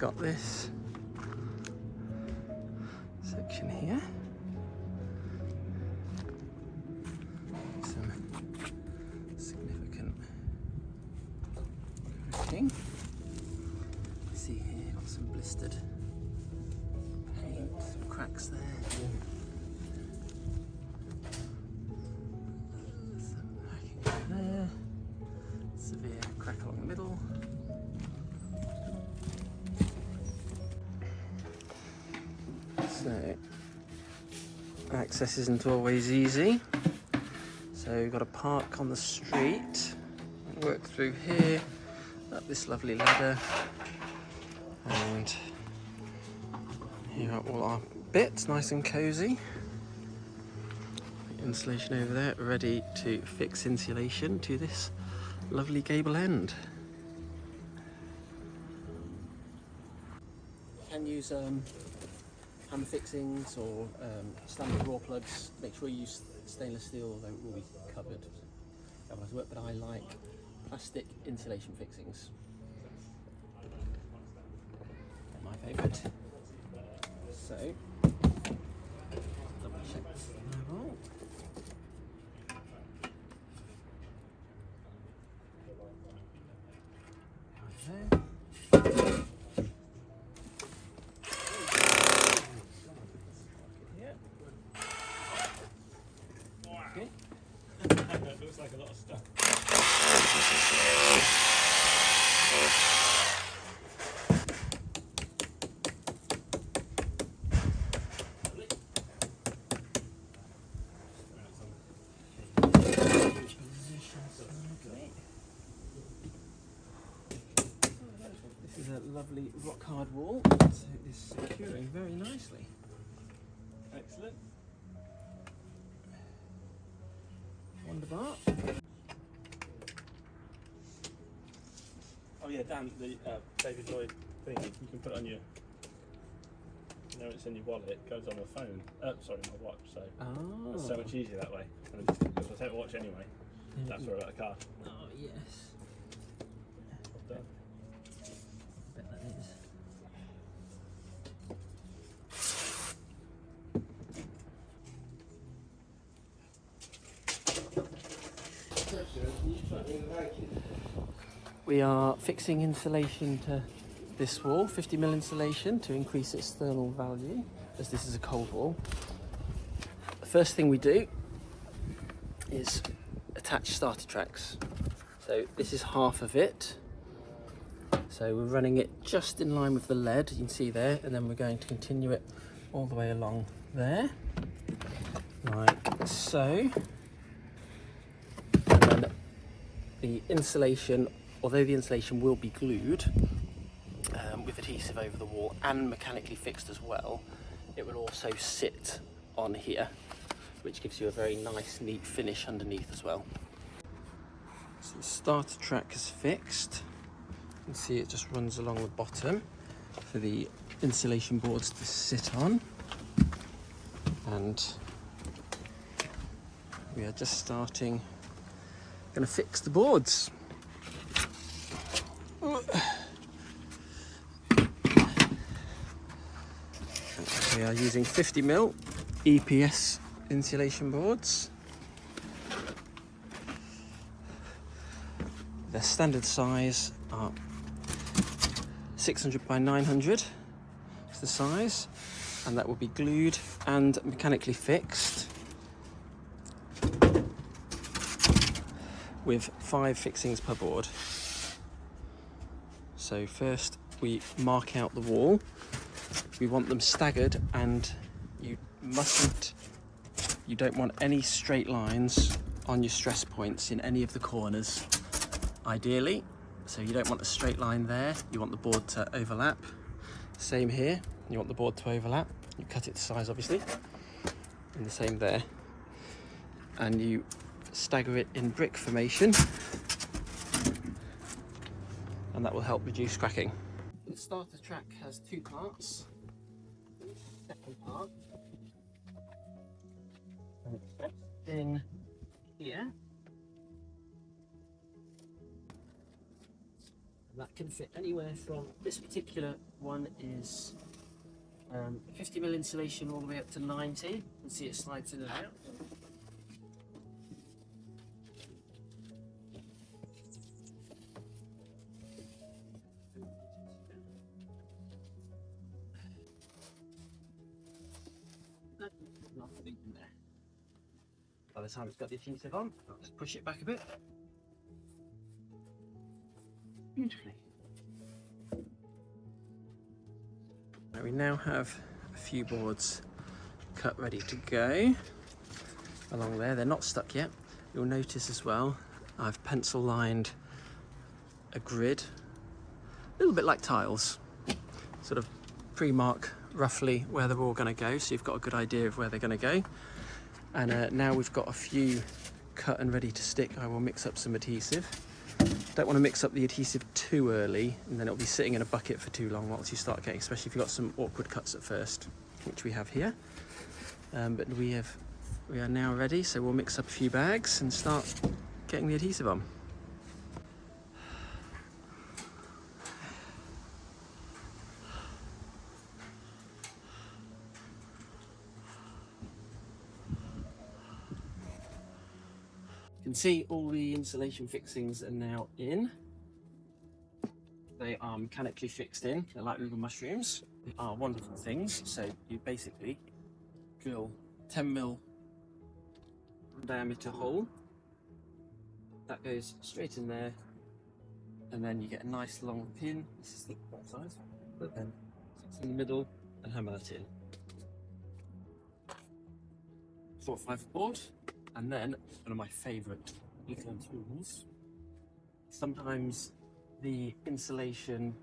got this section here. Some significant cracking. See here, got some blistered paint, some cracks there. Some cracking there. Severe crack along the middle. So, access isn't always easy. So you've got to park on the street, work through here, up this lovely ladder, and here are all our bits, nice and cosy. The insulation over there, ready to fix insulation to this lovely gable end. You can use hammer fixings or standard raw plugs. Make sure you use stainless steel, though it will be covered. Otherwise work, but I like plastic insulation fixings. They're my favourite. So, double check this level. Right there. Okay. That looks like a lot of stuff. This is a lovely rock hard wall, so it is securing very nicely. Excellent. Wonderbar. Oh yeah, Dan, the David Lloyd thing, you can put on your, you know, it's in your wallet, it goes on my phone, sorry, my watch, so it's so much easier that way. And because I take a watch anyway, that's where I got a car. Oh yes. Well done. I bet that is. We are fixing insulation to this wall, 50mm insulation to increase its thermal value, as this is a cold wall. The first thing we do is attach starter tracks. So this is half of it. So we're running it just in line with the lead, you can see there, and then we're going to continue it all the way along there, like so. And then the insulation, although the insulation will be glued with adhesive over the wall and mechanically fixed as well, it will also sit on here, which gives you a very nice, neat finish underneath as well. So the starter track is fixed. You can see it just runs along the bottom for the insulation boards to sit on. And we are just starting, going to fix the boards. We are using 50mm EPS insulation boards. Their standard size are 600 by 900 is the size, and that will be glued and mechanically fixed with 5 fixings per board. So first we mark out the wall. We want them staggered, and you don't want any straight lines on your stress points in any of the corners, ideally. So you don't want a straight line there, you want the board to overlap. Same here, you want the board to overlap. You cut it to size, obviously, and the same there. And you stagger it in brick formation, and that will help reduce cracking. The starter track has 2 parts. Second part, and it steps in here, And that can fit anywhere from, this particular one is 50mm insulation all the way up to 90. You can see it slides in and out. Nothing in there. By the time it's got the adhesive on, I'll just push it back a bit. Beautifully. Now we now have a few boards cut ready to go along there. They're not stuck yet. You'll notice as well I've pencil lined a grid, a little bit like tiles, sort of pre-mark roughly where they're all going to go, so you've got a good idea of where they're going to go. And now we've got a few cut and ready to stick. I will mix up some adhesive. Don't want to mix up the adhesive too early, and then it'll be sitting in a bucket for too long once you start getting, especially if you've got some awkward cuts at first, which we have here. But we are now ready, so we'll mix up a few bags and start getting the adhesive on. You can see all the insulation fixings are now in. They are mechanically fixed in. They're like little mushrooms. They are wonderful things. So you basically drill 10mm diameter hole. That goes straight in there, and then you get a nice long pin. This is the right size, but then it's in the middle and hammer that in. 4 or 5 board. And then, one of my favourite little tools, sometimes the insulation,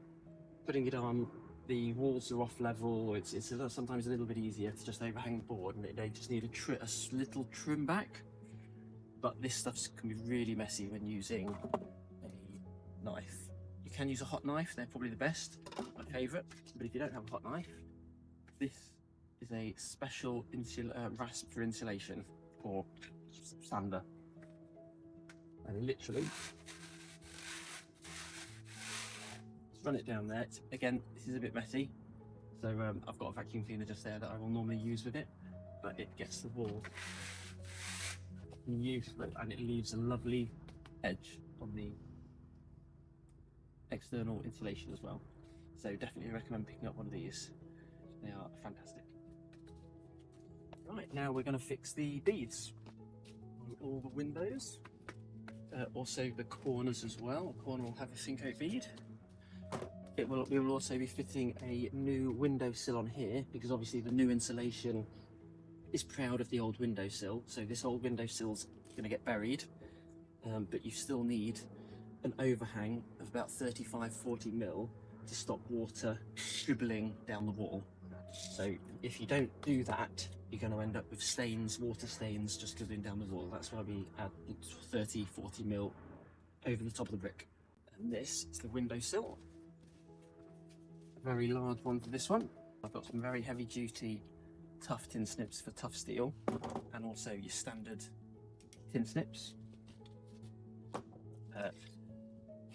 putting it on, the walls are off level, or it's sometimes a little bit easier to just overhang the board, and they just need a little trim back. But this stuff can be really messy when using a knife. You can use a hot knife, they're probably the best, my favourite. But if you don't have a hot knife, this is a special rasp for insulation, or sander, and literally just run it down there. Again, this is a bit messy, so I've got a vacuum cleaner just there that I will normally use with it, but it gets the wall useful, and it leaves a lovely edge on the external insulation as well. So definitely recommend picking up one of these. They are fantastic. Right, now we're going to fix the beads on all the windows, also the corners as well. The corner will have a Cinco bead. We will also be fitting a new windowsill on here, because obviously the new insulation is proud of the old windowsill, so this old windowsill's going to get buried, but you still need an overhang of about 35–40mm to stop water dribbling down the wall. So if you don't do that, you're going to end up with stains, water stains just dribbling down the wall. That's why we add 30–40mm over the top of the brick. And this is the windowsill. A very large one for this one. I've got some very heavy duty tough tin snips for tough steel, and also your standard tin snips.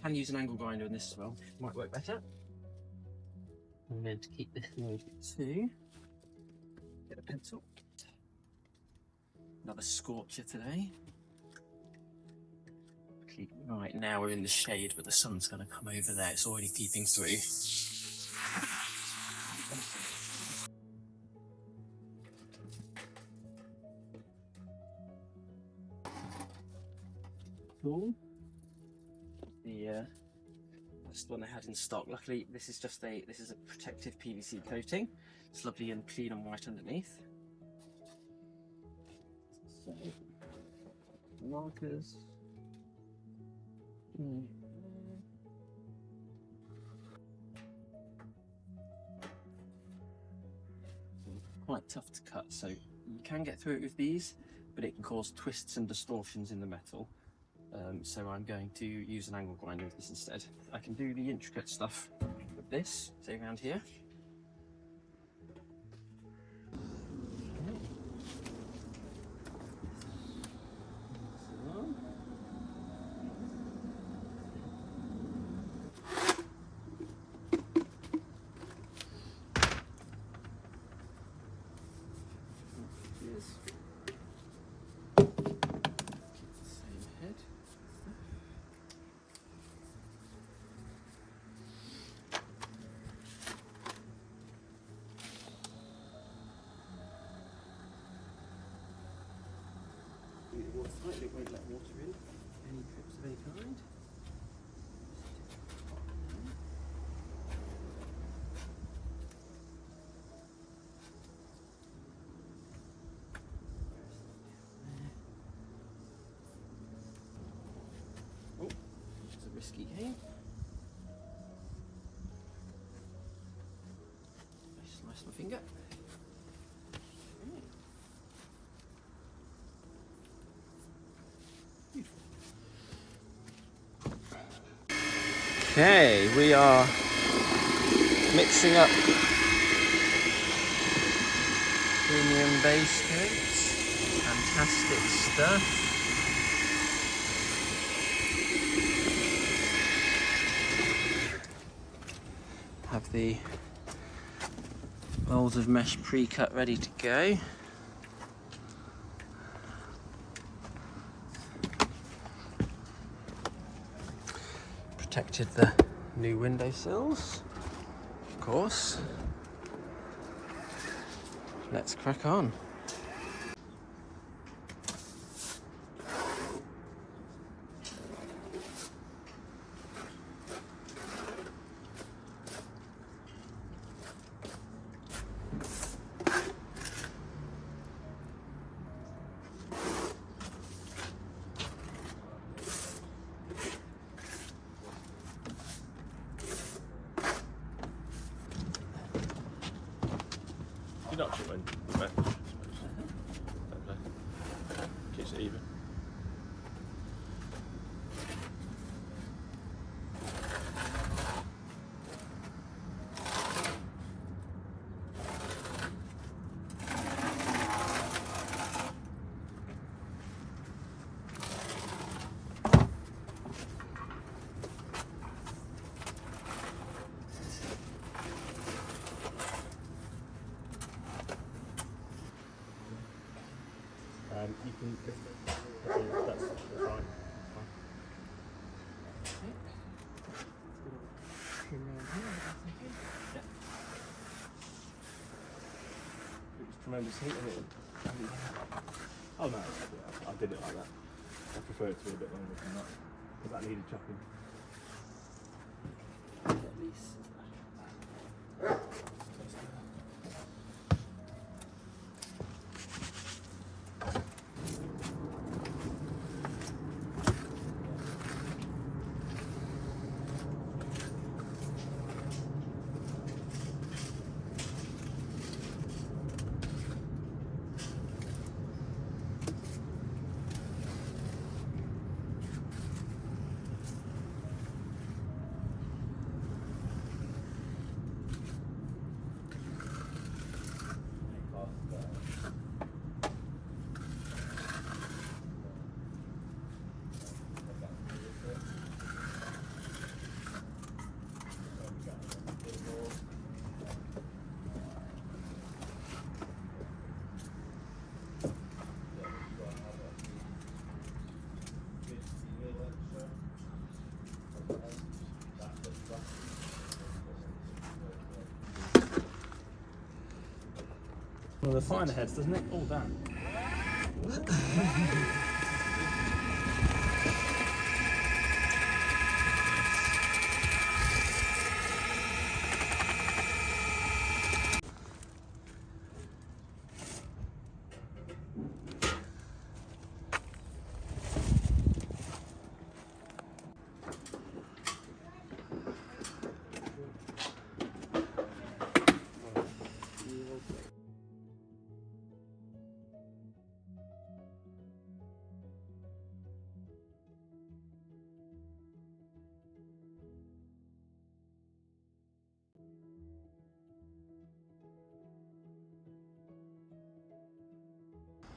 Can use an angle grinder in this as well, might work better. I'm going to keep this load too. Get a pencil. Another scorcher today. Right, now we're in the shade, but the sun's going to come over there. It's already peeping through. Cool. That's the one I had in stock. Luckily, this is a protective PVC coating. It's lovely and clean and white underneath. So, markers. Quite tough to cut, so you can get through it with these, but it can cause twists and distortions in the metal. So I'm going to use an angle grinder with this instead. I can do the intricate stuff with this, say around here. it won't let water in. Any drips of any kind. Oh, it's a risky game. I slice my finger. Okay, we are mixing up premium base coats. Fantastic stuff. Have the rolls of mesh pre-cut ready to go. Protected the new windowsills, of course. Let's crack on. You notch it when you mesh, I suppose. Keeps it even. You can that's fine. Tremendous heat in it. Oh no, I did it like that. I prefer it to be a bit longer than that, because that needed chopping. At least. One of the finer heads, doesn't it? Oh, damn.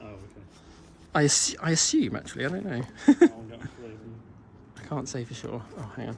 Oh, okay. I assume, actually, I don't know. I'll get I can't say for sure. Oh, hang on.